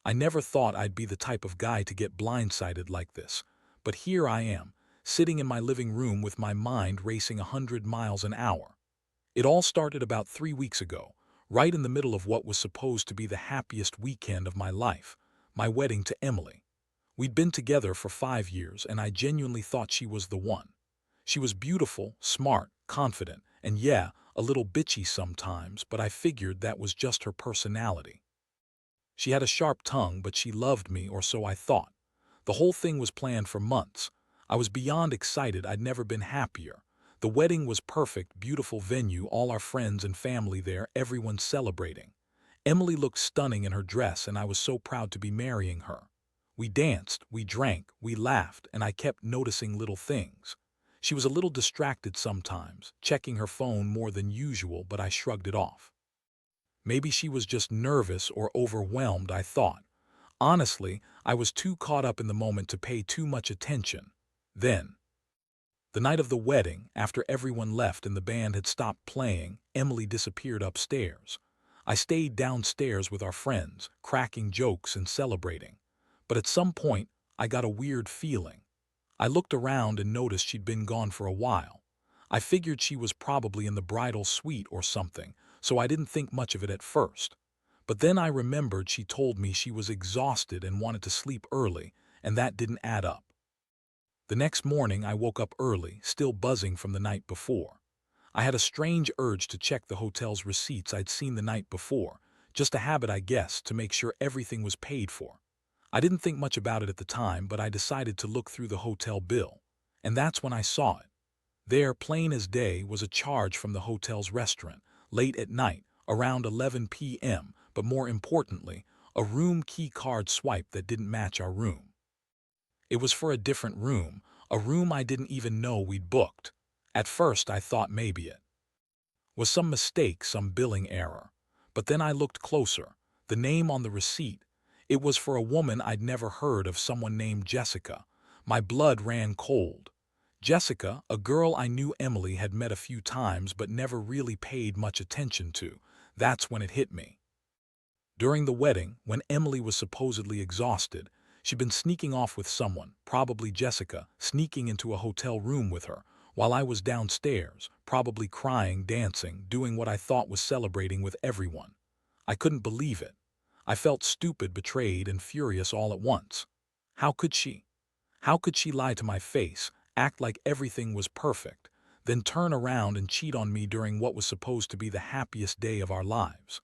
I never thought I'd be the type of guy to get blindsided like this, but here I am, sitting in my living room with my mind racing 100 miles an hour. It all started about 3 weeks ago, right in the middle of what was supposed to be the happiest weekend of my life, my wedding to Emily. We'd been together for 5 years, and I genuinely thought she was the one. She was beautiful, smart, confident, and yeah, a little bitchy sometimes, but I figured that was just her personality. She had a sharp tongue, but she loved me, or so I thought. The whole thing was planned for months. I was beyond excited. I'd never been happier. The wedding was perfect, beautiful venue, all our friends and family there, everyone celebrating. Emily looked stunning in her dress, and I was so proud to be marrying her. We danced, we drank, we laughed, and I kept noticing little things. She was a little distracted sometimes, checking her phone more than usual, but I shrugged it off. Maybe she was just nervous or overwhelmed, I thought. Honestly, I was too caught up in the moment to pay too much attention. Then, the night of the wedding, after everyone left and the band had stopped playing, Emily disappeared upstairs. I stayed downstairs with our friends, cracking jokes and celebrating. But at some point, I got a weird feeling. I looked around and noticed she'd been gone for a while. I figured she was probably in the bridal suite or something, so I didn't think much of it at first. But then I remembered she told me she was exhausted and wanted to sleep early, and that didn't add up. The next morning I woke up early, still buzzing from the night before. I had a strange urge to check the hotel's receipts I'd seen the night before, just a habit I guess, to make sure everything was paid for. I didn't think much about it at the time, but I decided to look through the hotel bill. And that's when I saw it. There, plain as day, was a charge from the hotel's restaurant, late at night, around 11 p.m., but more importantly, a room key card swipe that didn't match our room. It was for a different room, a room I didn't even know we'd booked. At first I thought maybe it was some mistake, some billing error. But then I looked closer. The name on the receipt. It was for a woman I'd never heard of, someone named Jessica. My blood ran cold. Jessica, a girl I knew Emily had met a few times but never really paid much attention to. That's when it hit me. During the wedding, when Emily was supposedly exhausted, she'd been sneaking off with someone, probably Jessica, sneaking into a hotel room with her, while I was downstairs, probably crying, dancing, doing what I thought was celebrating with everyone. I couldn't believe it. I felt stupid, betrayed, and furious all at once. How could she? How could she lie to my face, act like everything was perfect, then turn around and cheat on me during what was supposed to be the happiest day of our lives?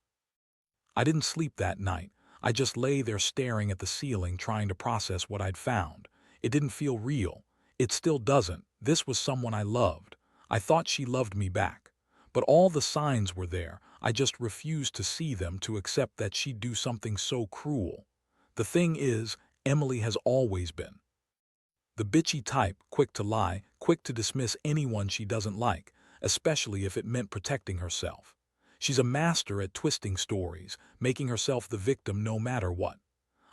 I didn't sleep that night. I just lay there staring at the ceiling, trying to process what I'd found. It didn't feel real. It still doesn't. This was someone I loved. I thought she loved me back. But all the signs were there. I just refused to see them, to accept that she'd do something so cruel. The thing is, Emily has always been the bitchy type, quick to lie, quick to dismiss anyone she doesn't like, especially if it meant protecting herself. She's a master at twisting stories, making herself the victim no matter what.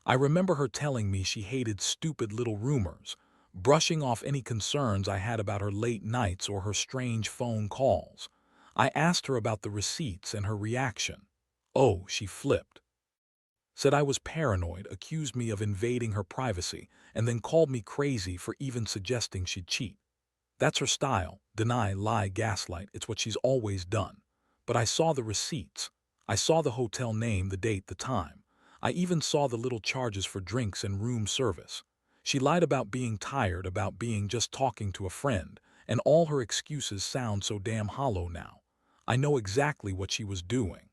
I remember her telling me she hated stupid little rumors, brushing off any concerns I had about her late nights or her strange phone calls. I asked her about the receipts, and her reaction. Oh, she flipped. Said I was paranoid, accused me of invading her privacy, and then called me crazy for even suggesting she'd cheat. That's her style: deny, lie, gaslight. It's what she's always done. But I saw the receipts. I saw the hotel name, the date, the time. I even saw the little charges for drinks and room service. She lied about being tired, about being just talking to a friend, and all her excuses sound so damn hollow now. I know exactly what she was doing.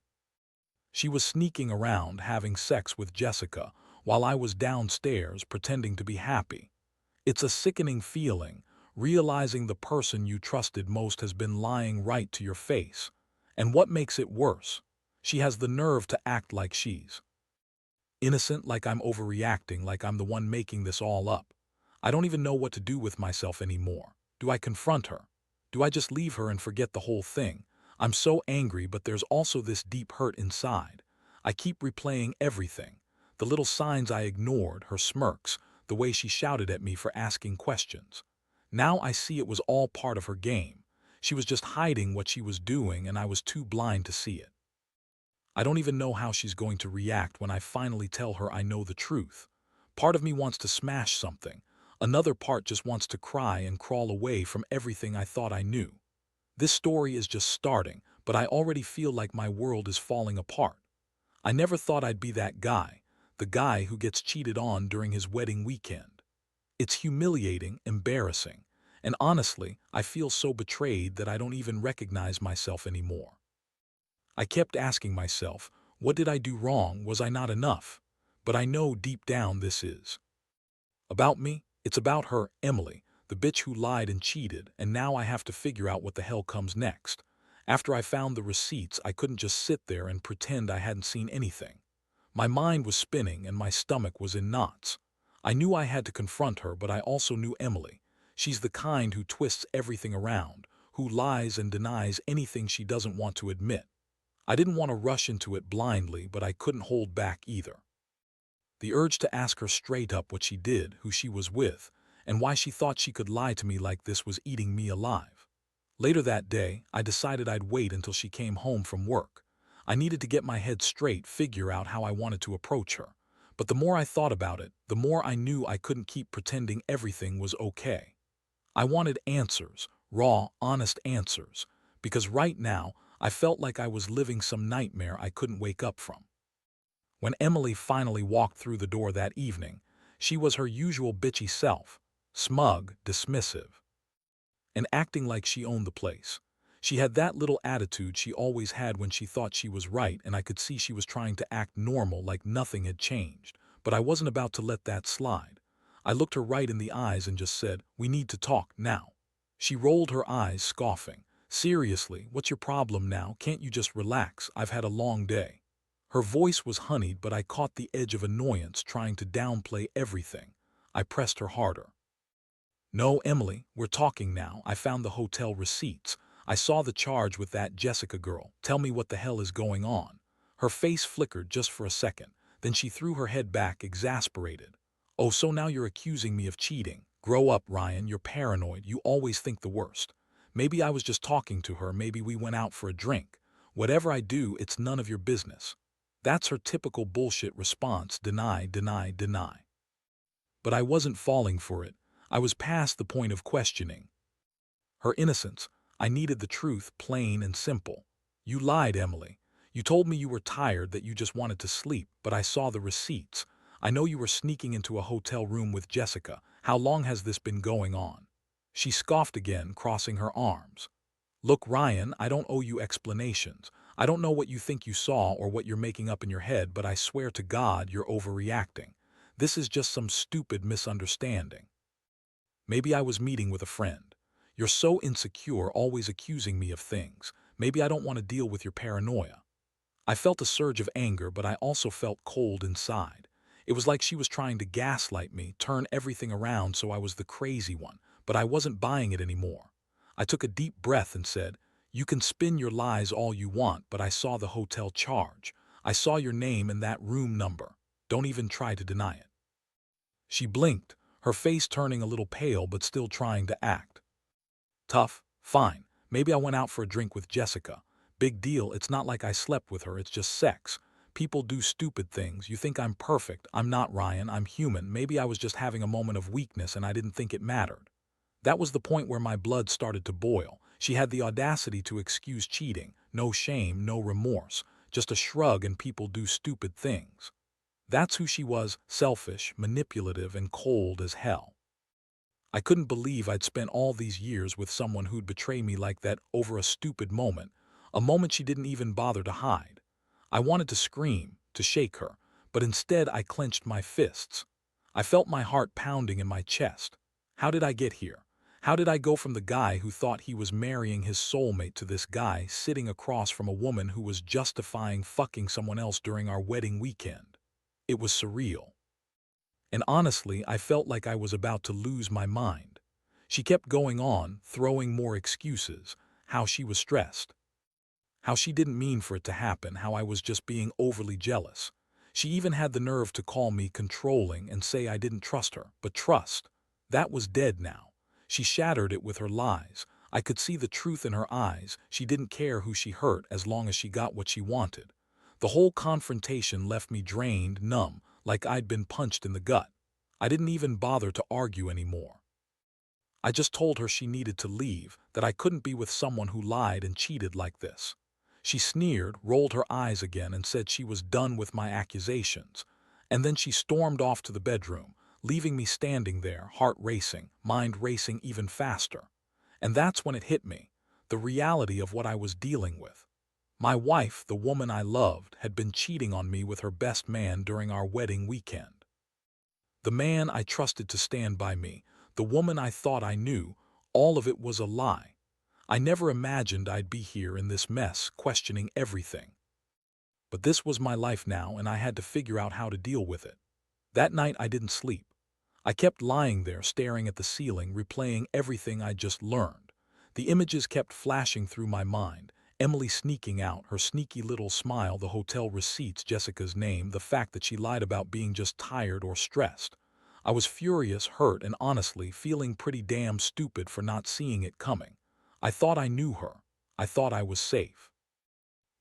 She was sneaking around, having sex with Jessica, while I was downstairs pretending to be happy. It's a sickening feeling, realizing the person you trusted most has been lying right to your face. And what makes it worse? She has the nerve to act like she's innocent, like I'm overreacting, like I'm the one making this all up. I don't even know what to do with myself anymore. Do I confront her? Do I just leave her and forget the whole thing? I'm so angry, but there's also this deep hurt inside. I keep replaying everything. The little signs I ignored, her smirks, the way she shouted at me for asking questions. Now I see it was all part of her game. She was just hiding what she was doing, and I was too blind to see it. I don't even know how she's going to react when I finally tell her I know the truth. Part of me wants to smash something. Another part just wants to cry and crawl away from everything I thought I knew. This story is just starting, but I already feel like my world is falling apart. I never thought I'd be that guy, the guy who gets cheated on during his wedding weekend. It's humiliating, embarrassing, and honestly, I feel so betrayed that I don't even recognize myself anymore. I kept asking myself, what did I do wrong? Was I not enough? But I know deep down this is about me. It's about her, Emily, the bitch who lied and cheated, and now I have to figure out what the hell comes next. After I found the receipts, I couldn't just sit there and pretend I hadn't seen anything. My mind was spinning and my stomach was in knots. I knew I had to confront her, but I also knew Emily. She's the kind who twists everything around, who lies and denies anything she doesn't want to admit. I didn't want to rush into it blindly, but I couldn't hold back either. The urge to ask her straight up what she did, who she was with, and why she thought she could lie to me like this was eating me alive. Later that day, I decided I'd wait until she came home from work. I needed to get my head straight, figure out how I wanted to approach her. But the more I thought about it, the more I knew I couldn't keep pretending everything was okay. I wanted answers, raw, honest answers, because right now, I felt like I was living some nightmare I couldn't wake up from. When Emily finally walked through the door that evening, she was her usual bitchy self, smug, dismissive, and acting like she owned the place. She had that little attitude she always had when she thought she was right, and I could see she was trying to act normal like nothing had changed. But I wasn't about to let that slide. I looked her right in the eyes and just said, "We need to talk now." She rolled her eyes, scoffing. "Seriously, what's your problem now? Can't you just relax? I've had a long day." Her voice was honeyed, but I caught the edge of annoyance, trying to downplay everything. I pressed her harder. "No, Emily, we're talking now. I found the hotel receipts. I saw the charge with that Jessica girl. Tell me what the hell is going on." Her face flickered just for a second. Then she threw her head back, exasperated. "Oh, so now you're accusing me of cheating. Grow up, Ryan. You're paranoid. You always think the worst. Maybe I was just talking to her. Maybe we went out for a drink. Whatever I do, it's none of your business." That's her typical bullshit response: deny, deny, deny. But I wasn't falling for it. I was past the point of questioning her innocence. I needed the truth, plain and simple. "You lied, Emily. You told me you were tired, that you just wanted to sleep, but I saw the receipts. I know you were sneaking into a hotel room with Jessica. How long has this been going on?" She scoffed again, crossing her arms. "Look, Ryan, I don't owe you explanations. I don't know what you think you saw or what you're making up in your head, but I swear to God you're overreacting. This is just some stupid misunderstanding. Maybe I was meeting with a friend. You're so insecure, always accusing me of things. Maybe I don't want to deal with your paranoia." I felt a surge of anger, but I also felt cold inside. It was like she was trying to gaslight me, turn everything around so I was the crazy one, but I wasn't buying it anymore. I took a deep breath and said, "You can spin your lies all you want, but I saw the hotel charge. I saw your name and that room number. Don't even try to deny it." She blinked, her face turning a little pale but still trying to act tough. "Fine. Maybe I went out for a drink with Jessica. Big deal. It's not like I slept with her. It's just sex. People do stupid things. You think I'm perfect. I'm not, Ryan. I'm human. Maybe I was just having a moment of weakness and I didn't think it mattered." That was the point where my blood started to boil. She had the audacity to excuse cheating. No shame, no remorse. Just a shrug, and people do stupid things. That's who she was: selfish, manipulative, and cold as hell. I couldn't believe I'd spent all these years with someone who'd betray me like that over a stupid moment, a moment she didn't even bother to hide. I wanted to scream, to shake her, but instead I clenched my fists. I felt my heart pounding in my chest. How did I get here? How did I go from the guy who thought he was marrying his soulmate to this guy sitting across from a woman who was justifying fucking someone else during our wedding weekend? It was surreal. And honestly, I felt like I was about to lose my mind. She kept going on, throwing more excuses: how she was stressed, how she didn't mean for it to happen, how I was just being overly jealous. She even had the nerve to call me controlling and say I didn't trust her. But trust, that was dead now. She shattered it with her lies. I could see the truth in her eyes. She didn't care who she hurt as long as she got what she wanted. The whole confrontation left me drained, numb, like I'd been punched in the gut. I didn't even bother to argue anymore. I just told her she needed to leave, that I couldn't be with someone who lied and cheated like this. She sneered, rolled her eyes again, and said she was done with my accusations. And then she stormed off to the bedroom, leaving me standing there, heart racing, mind racing even faster. And that's when it hit me, the reality of what I was dealing with. My wife, the woman I loved, had been cheating on me with her best man during our wedding weekend. The man I trusted to stand by me, the woman I thought I knew, all of it was a lie. I never imagined I'd be here in this mess, questioning everything. But this was my life now, and I had to figure out how to deal with it. That night I didn't sleep. I kept lying there, staring at the ceiling, replaying everything I'd just learned. The images kept flashing through my mind. Emily sneaking out, her sneaky little smile, the hotel receipts, Jessica's name, the fact that she lied about being just tired or stressed. I was furious, hurt, and honestly feeling pretty damn stupid for not seeing it coming. I thought I knew her. I thought I was safe.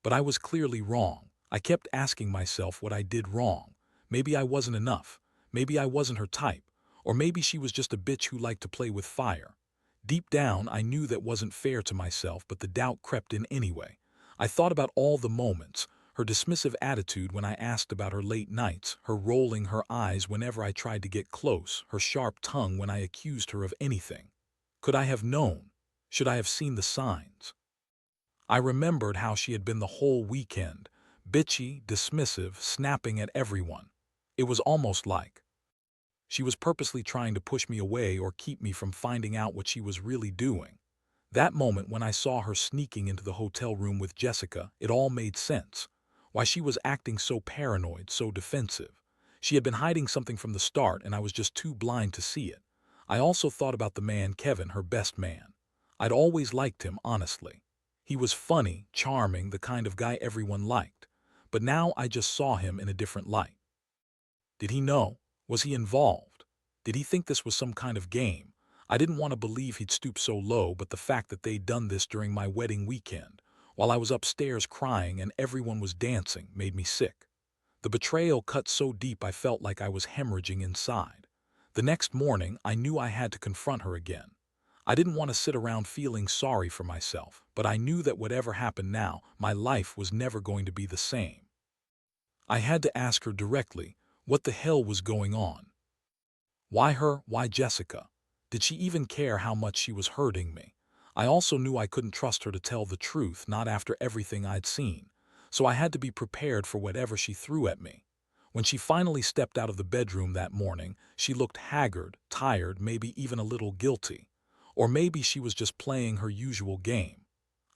But I was clearly wrong. I kept asking myself what I did wrong. Maybe I wasn't enough. Maybe I wasn't her type. Or maybe she was just a bitch who liked to play with fire. Deep down, I knew that wasn't fair to myself, but the doubt crept in anyway. I thought about all the moments, her dismissive attitude when I asked about her late nights, her rolling her eyes whenever I tried to get close, her sharp tongue when I accused her of anything. Could I have known? Should I have seen the signs? I remembered how she had been the whole weekend, bitchy, dismissive, snapping at everyone. It was almost like she was purposely trying to push me away or keep me from finding out what she was really doing. That moment when I saw her sneaking into the hotel room with Jessica, it all made sense. Why she was acting so paranoid, so defensive. She had been hiding something from the start, and I was just too blind to see it. I also thought about the man, Kevin, her best man. I'd always liked him, honestly. He was funny, charming, the kind of guy everyone liked. But now I just saw him in a different light. Did he know? Was he involved? Did he think this was some kind of game? I didn't want to believe he'd stoop so low, but the fact that they'd done this during my wedding weekend, while I was upstairs crying and everyone was dancing, made me sick. The betrayal cut so deep I felt like I was hemorrhaging inside. The next morning, I knew I had to confront her again. I didn't want to sit around feeling sorry for myself, but I knew that whatever happened now, my life was never going to be the same. I had to ask her directly, what the hell was going on? Why her? Why Jessica? Did she even care how much she was hurting me? I also knew I couldn't trust her to tell the truth, not after everything I'd seen. So I had to be prepared for whatever she threw at me. When she finally stepped out of the bedroom that morning, she looked haggard, tired, maybe even a little guilty. Or maybe she was just playing her usual game.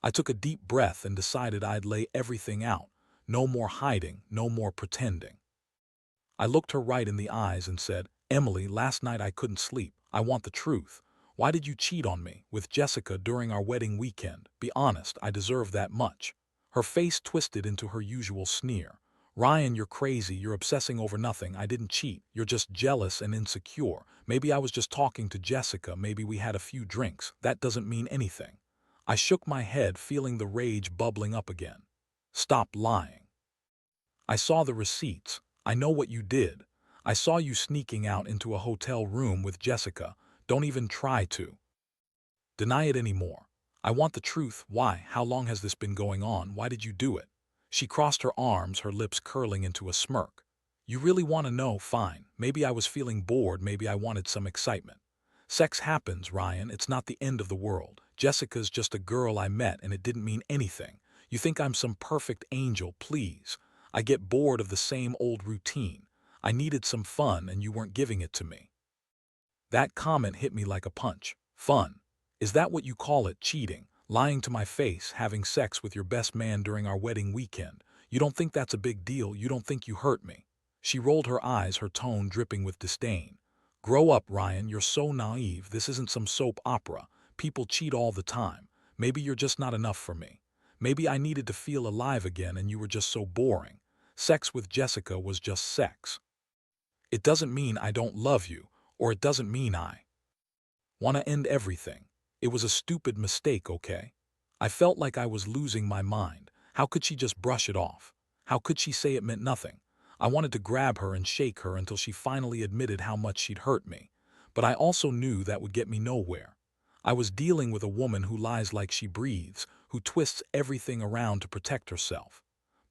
I took a deep breath and decided I'd lay everything out. No more hiding, no more pretending. I looked her right in the eyes and said, Emily, last night I couldn't sleep. I want the truth. Why did you cheat on me with Jessica during our wedding weekend? Be honest, I deserve that much. Her face twisted into her usual sneer. Ryan, you're crazy. You're obsessing over nothing. I didn't cheat. You're just jealous and insecure. Maybe I was just talking to Jessica. Maybe we had a few drinks. That doesn't mean anything. I shook my head, feeling the rage bubbling up again. Stop lying. I saw the receipts. I know what you did. I saw you sneaking out into a hotel room with Jessica. Don't even try to deny it anymore. I want the truth. Why? How long has this been going on? Why did you do it? She crossed her arms, her lips curling into a smirk. You really want to know? Fine. Maybe I was feeling bored. Maybe I wanted some excitement. Sex happens, Ryan. It's not the end of the world. Jessica's just a girl I met, and it didn't mean anything. You think I'm some perfect angel? Please. I get bored of the same old routine. I needed some fun, and you weren't giving it to me. That comment hit me like a punch. Fun. Is that what you call it? Cheating, lying to my face, having sex with your best man during our wedding weekend. You don't think that's a big deal? You don't think you hurt me? She rolled her eyes, her tone dripping with disdain. Grow up, Ryan. You're so naive. This isn't some soap opera. People cheat all the time. Maybe you're just not enough for me. Maybe I needed to feel alive again, and you were just so boring. Sex with Jessica was just sex. It doesn't mean I don't love you, or it doesn't mean I want to end everything. It was a stupid mistake, okay? I felt like I was losing my mind. How could she just brush it off? How could she say it meant nothing? I wanted to grab her and shake her until she finally admitted how much she'd hurt me. But I also knew that would get me nowhere. I was dealing with a woman who lies like she breathes, who twists everything around to protect herself.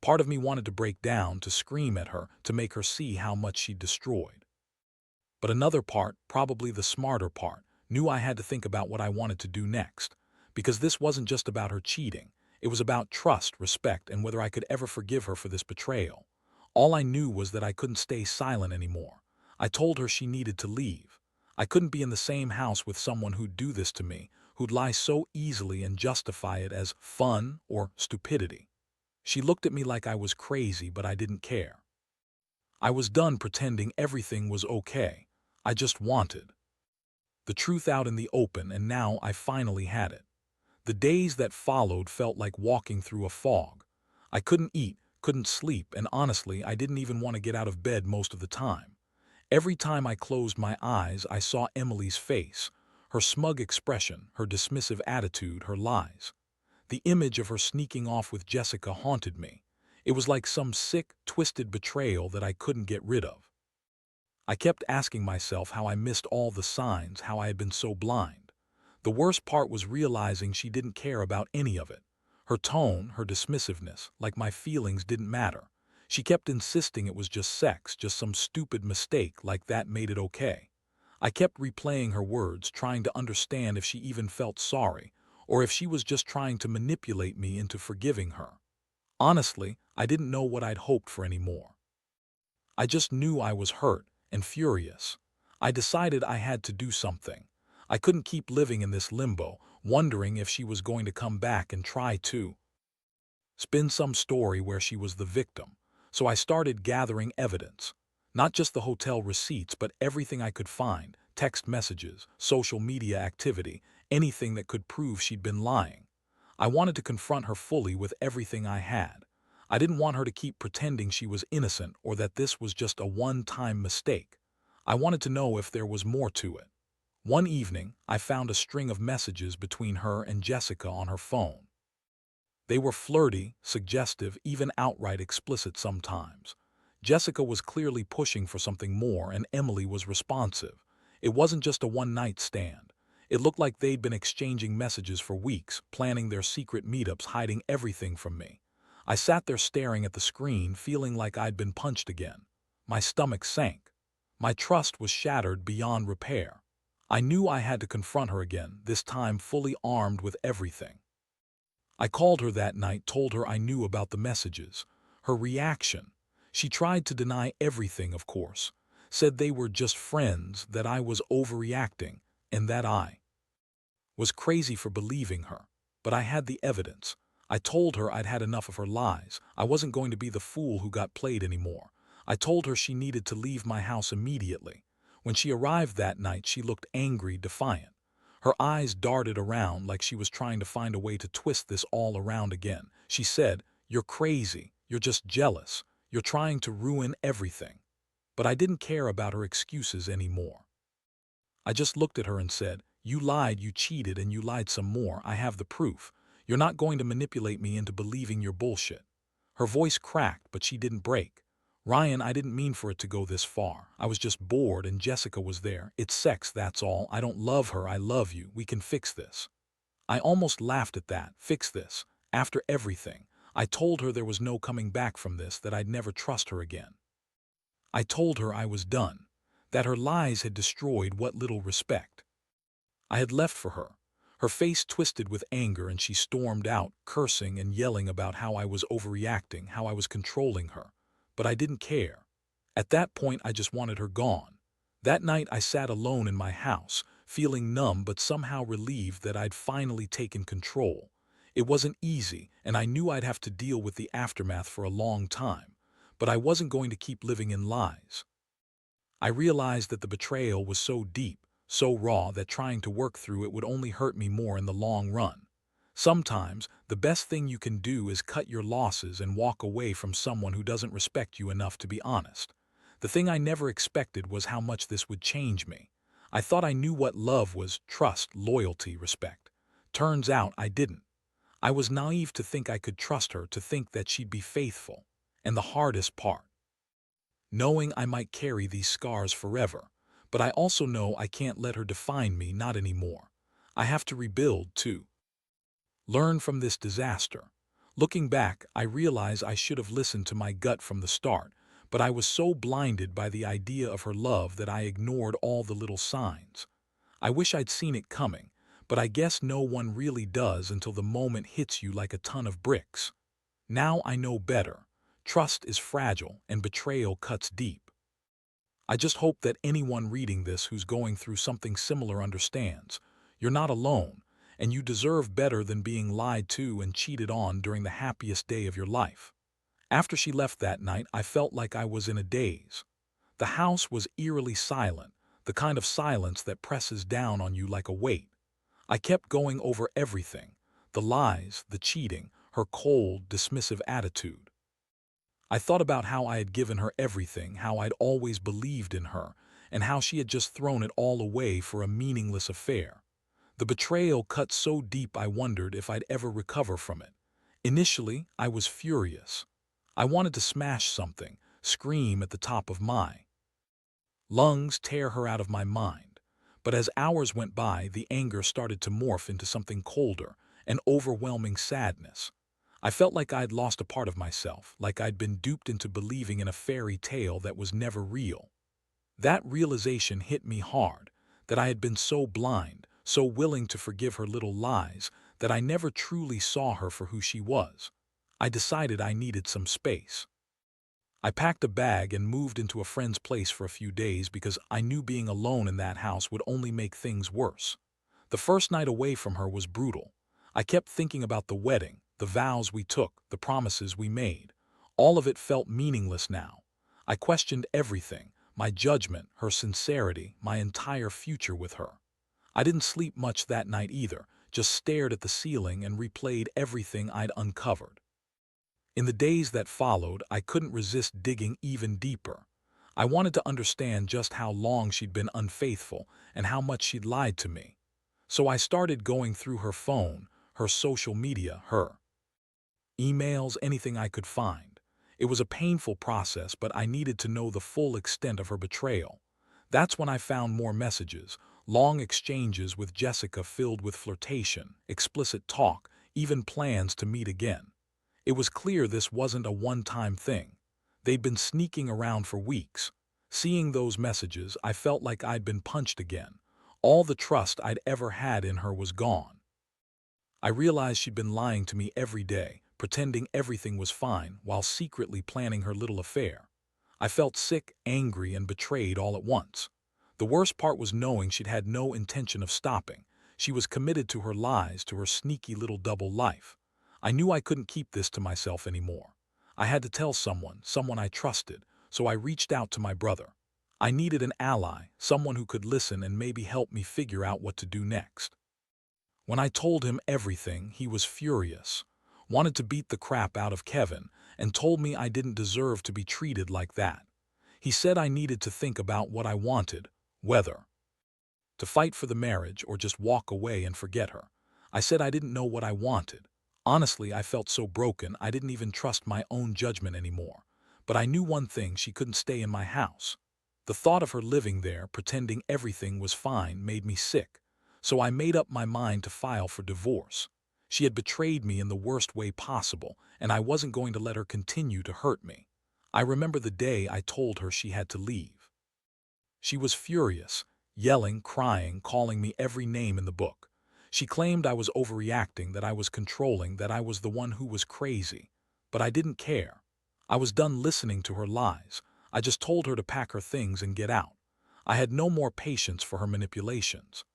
Part of me wanted to break down, to scream at her, to make her see how much she'd destroyed. But another part, probably the smarter part, knew I had to think about what I wanted to do next. Because this wasn't just about her cheating. It was about trust, respect, and whether I could ever forgive her for this betrayal. All I knew was that I couldn't stay silent anymore. I told her she needed to leave. I couldn't be in the same house with someone who'd do this to me, who'd lie so easily and justify it as fun or stupidity. She looked at me like I was crazy, but I didn't care. I was done pretending everything was okay. I just wanted the truth out in the open, and now I finally had it. The days that followed felt like walking through a fog. I couldn't eat, couldn't sleep, and honestly, I didn't even want to get out of bed most of the time. Every time I closed my eyes, I saw Emily's face, her smug expression, her dismissive attitude, her lies. The image of her sneaking off with Jessica haunted me. It was like some sick, twisted betrayal that I couldn't get rid of. I kept asking myself how I missed all the signs, how I had been so blind. The worst part was realizing she didn't care about any of it. Her tone, her dismissiveness, like my feelings didn't matter. She kept insisting it was just sex, just some stupid mistake, like that made it okay. I kept replaying her words, trying to understand if she even felt sorry, or if she was just trying to manipulate me into forgiving her. Honestly, I didn't know what I'd hoped for anymore. I just knew I was hurt and furious. I decided I had to do something. I couldn't keep living in this limbo, wondering if she was going to come back and try to spin some story where she was the victim. So I started gathering evidence. Not just the hotel receipts, but everything I could find, text messages, social media activity, anything that could prove she'd been lying. I wanted to confront her fully with everything I had. I didn't want her to keep pretending she was innocent or that this was just a one-time mistake. I wanted to know if there was more to it. One evening, I found a string of messages between her and Jessica on her phone. They were flirty, suggestive, even outright explicit sometimes. Jessica was clearly pushing for something more, and Emily was responsive. It wasn't just a one-night stand. It looked like they'd been exchanging messages for weeks, planning their secret meetups, hiding everything from me. I sat there staring at the screen, feeling like I'd been punched again. My stomach sank. My trust was shattered beyond repair. I knew I had to confront her again, this time fully armed with everything. I called her that night, told her I knew about the messages. Her reaction. She tried to deny everything, of course. Said they were just friends, that I was overreacting, and that I was crazy for believing her. But I had the evidence. I told her I'd had enough of her lies. I wasn't going to be the fool who got played anymore. I told her she needed to leave my house immediately. When she arrived that night, she looked angry, defiant. Her eyes darted around like she was trying to find a way to twist this all around again. She said, "You're crazy. You're just jealous. You're trying to ruin everything." But I didn't care about her excuses anymore. I just looked at her and said, "You lied, you cheated, and you lied some more. I have the proof. You're not going to manipulate me into believing your bullshit." Her voice cracked, but she didn't break. "Ryan, I didn't mean for it to go this far. I was just bored and Jessica was there. It's sex, that's all. I don't love her, I love you. We can fix this." I almost laughed at that. Fix this. After everything. I told her there was no coming back from this, that I'd never trust her again. I told her I was done. That her lies had destroyed what little respect I had left for her. Her face twisted with anger and she stormed out, cursing and yelling about how I was overreacting, how I was controlling her. But I didn't care. At that point, I just wanted her gone. That night, I sat alone in my house, feeling numb but somehow relieved that I'd finally taken control. It wasn't easy, and I knew I'd have to deal with the aftermath for a long time. But I wasn't going to keep living in lies. I realized that the betrayal was so deep, so raw, that trying to work through it would only hurt me more in the long run. Sometimes, the best thing you can do is cut your losses and walk away from someone who doesn't respect you enough to be honest. The thing I never expected was how much this would change me. I thought I knew what love was: trust, loyalty, respect. Turns out I didn't. I was naive to think I could trust her, to think that she'd be faithful. And the hardest part, knowing I might carry these scars forever, but I also know I can't let her define me, not anymore. I have to rebuild, too. Learn from this disaster. Looking back, I realize I should have listened to my gut from the start, but I was so blinded by the idea of her love that I ignored all the little signs. I wish I'd seen it coming, but I guess no one really does until the moment hits you like a ton of bricks. Now I know better. Trust is fragile and betrayal cuts deep. I just hope that anyone reading this who's going through something similar understands. You're not alone, and you deserve better than being lied to and cheated on during the happiest day of your life. After she left that night, I felt like I was in a daze. The house was eerily silent, the kind of silence that presses down on you like a weight. I kept going over everything, the lies, the cheating, her cold, dismissive attitude. I thought about how I had given her everything, how I'd always believed in her, and how she had just thrown it all away for a meaningless affair. The betrayal cut so deep I wondered if I'd ever recover from it. Initially, I was furious. I wanted to smash something, scream at the top of my lungs, tear her out of my mind. But as hours went by, the anger started to morph into something colder, an overwhelming sadness. I felt like I'd lost a part of myself, like I'd been duped into believing in a fairy tale that was never real. That realization hit me hard, that I had been so blind, so willing to forgive her little lies, that I never truly saw her for who she was. I decided I needed some space. I packed a bag and moved into a friend's place for a few days because I knew being alone in that house would only make things worse. The first night away from her was brutal. I kept thinking about the wedding, the vows we took, the promises we made. All of it felt meaningless now. I questioned everything, my judgment, her sincerity, my entire future with her. I didn't sleep much that night either, just stared at the ceiling and replayed everything I'd uncovered. In the days that followed, I couldn't resist digging even deeper. I wanted to understand just how long she'd been unfaithful and how much she'd lied to me. So I started going through her phone, her social media, her emails, anything I could find. It was a painful process, but I needed to know the full extent of her betrayal. That's when I found more messages, long exchanges with Jessica filled with flirtation, explicit talk, even plans to meet again. It was clear this wasn't a one-time thing. They'd been sneaking around for weeks. Seeing those messages, I felt like I'd been punched again. All the trust I'd ever had in her was gone. I realized she'd been lying to me every day, pretending everything was fine while secretly planning her little affair. I felt sick, angry, and betrayed all at once. The worst part was knowing she'd had no intention of stopping. She was committed to her lies, to her sneaky little double life. I knew I couldn't keep this to myself anymore. I had to tell someone I trusted, so I reached out to my brother. I needed an ally, someone who could listen and maybe help me figure out what to do next. When I told him everything, he was furious, wanted to beat the crap out of Kevin, and told me I didn't deserve to be treated like that. He said I needed to think about what I wanted, whether to fight for the marriage or just walk away and forget her. I said I didn't know what I wanted. Honestly, I felt so broken I didn't even trust my own judgment anymore. But I knew one thing: she couldn't stay in my house. The thought of her living there, pretending everything was fine, made me sick. So I made up my mind to file for divorce. She had betrayed me in the worst way possible, and I wasn't going to let her continue to hurt me. I remember the day I told her she had to leave. She was furious, yelling, crying, calling me every name in the book. She claimed I was overreacting, that I was controlling, that I was the one who was crazy. But I didn't care. I was done listening to her lies. I just told her to pack her things and get out. I had no more patience for her manipulations.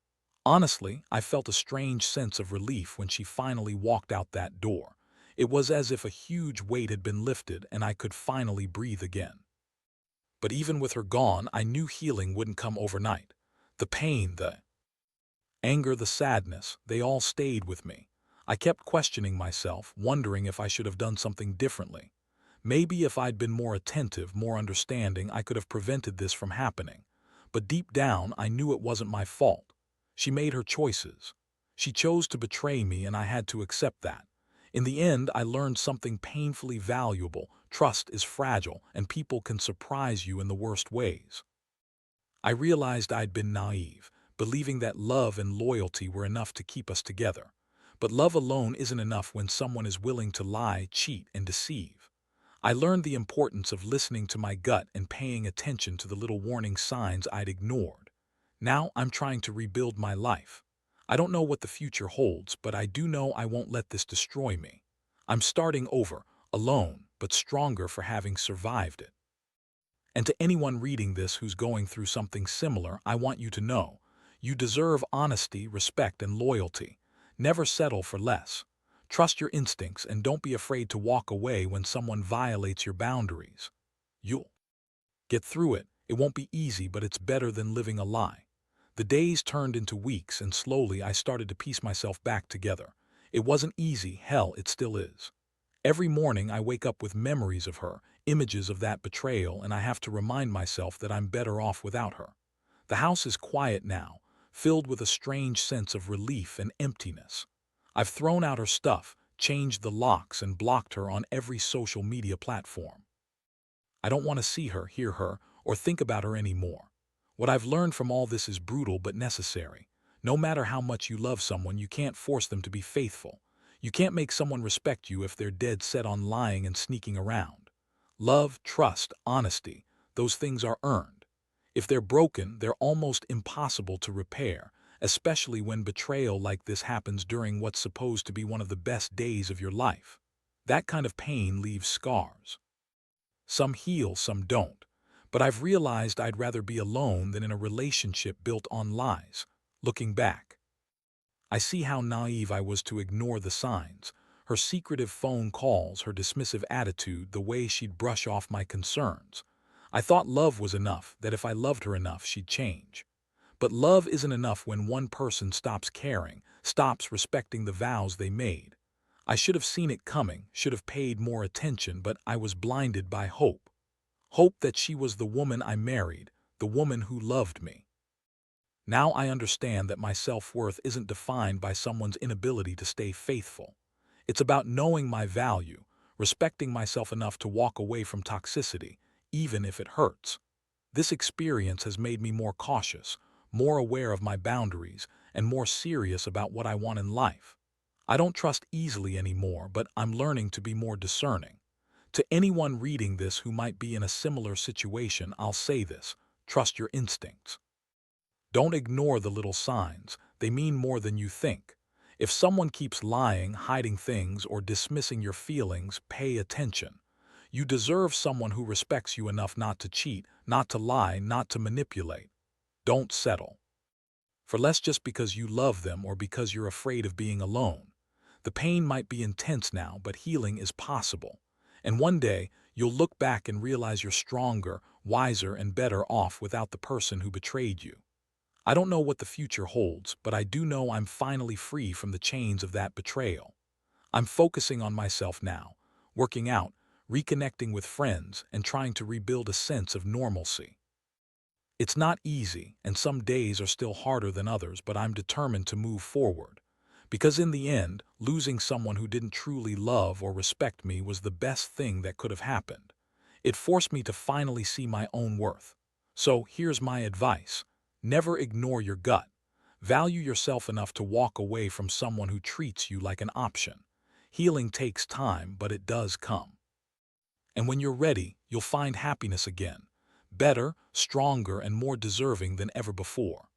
Honestly, I felt a strange sense of relief when she finally walked out that door. It was as if a huge weight had been lifted and I could finally breathe again. But even with her gone, I knew healing wouldn't come overnight. The pain, the anger, the sadness, they all stayed with me. I kept questioning myself, wondering if I should have done something differently. Maybe if I'd been more attentive, more understanding, I could have prevented this from happening. But deep down, I knew it wasn't my fault. She made her choices. She chose to betray me, and I had to accept that. In the end, I learned something painfully valuable. Trust is fragile, and people can surprise you in the worst ways. I realized I'd been naive, believing that love and loyalty were enough to keep us together. But love alone isn't enough when someone is willing to lie, cheat, and deceive. I learned the importance of listening to my gut and paying attention to the little warning signs I'd ignored. Now I'm trying to rebuild my life. I don't know what the future holds, but I do know I won't let this destroy me. I'm starting over, alone, but stronger for having survived it. And to anyone reading this who's going through something similar, I want you to know, you deserve honesty, respect, and loyalty. Never settle for less. Trust your instincts and don't be afraid to walk away when someone violates your boundaries. You'll get through it. It won't be easy, but it's better than living a lie. The days turned into weeks, and slowly I started to piece myself back together. It wasn't easy, hell, it still is. Every morning I wake up with memories of her, images of that betrayal, and I have to remind myself that I'm better off without her. The house is quiet now, filled with a strange sense of relief and emptiness. I've thrown out her stuff, changed the locks, and blocked her on every social media platform. I don't want to see her, hear her, or think about her anymore. What I've learned from all this is brutal but necessary. No matter how much you love someone, you can't force them to be faithful. You can't make someone respect you if they're dead set on lying and sneaking around. Love, trust, honesty, those things are earned. If they're broken, they're almost impossible to repair, especially when betrayal like this happens during what's supposed to be one of the best days of your life. That kind of pain leaves scars. Some heal, some don't. But I've realized I'd rather be alone than in a relationship built on lies. Looking back, I see how naive I was to ignore the signs. Her secretive phone calls, her dismissive attitude, the way she'd brush off my concerns. I thought love was enough, that if I loved her enough, she'd change. But love isn't enough when one person stops caring, stops respecting the vows they made. I should have seen it coming, should have paid more attention, but I was blinded by hope. Hope that she was the woman I married, the woman who loved me. Now I understand that my self-worth isn't defined by someone's inability to stay faithful. It's about knowing my value, respecting myself enough to walk away from toxicity, even if it hurts. This experience has made me more cautious, more aware of my boundaries, and more serious about what I want in life. I don't trust easily anymore, but I'm learning to be more discerning. To anyone reading this who might be in a similar situation, I'll say this: trust your instincts. Don't ignore the little signs. They mean more than you think. If someone keeps lying, hiding things, or dismissing your feelings, pay attention. You deserve someone who respects you enough not to cheat, not to lie, not to manipulate. Don't settle for less just because you love them or because you're afraid of being alone. The pain might be intense now, but healing is possible. And one day, you'll look back and realize you're stronger, wiser, and better off without the person who betrayed you. I don't know what the future holds, but I do know I'm finally free from the chains of that betrayal. I'm focusing on myself now, working out, reconnecting with friends, and trying to rebuild a sense of normalcy. It's not easy, and some days are still harder than others, but I'm determined to move forward. Because in the end, losing someone who didn't truly love or respect me was the best thing that could have happened. It forced me to finally see my own worth. So here's my advice: never ignore your gut. Value yourself enough to walk away from someone who treats you like an option. Healing takes time, but it does come. And when you're ready, you'll find happiness again. Better, stronger, and more deserving than ever before.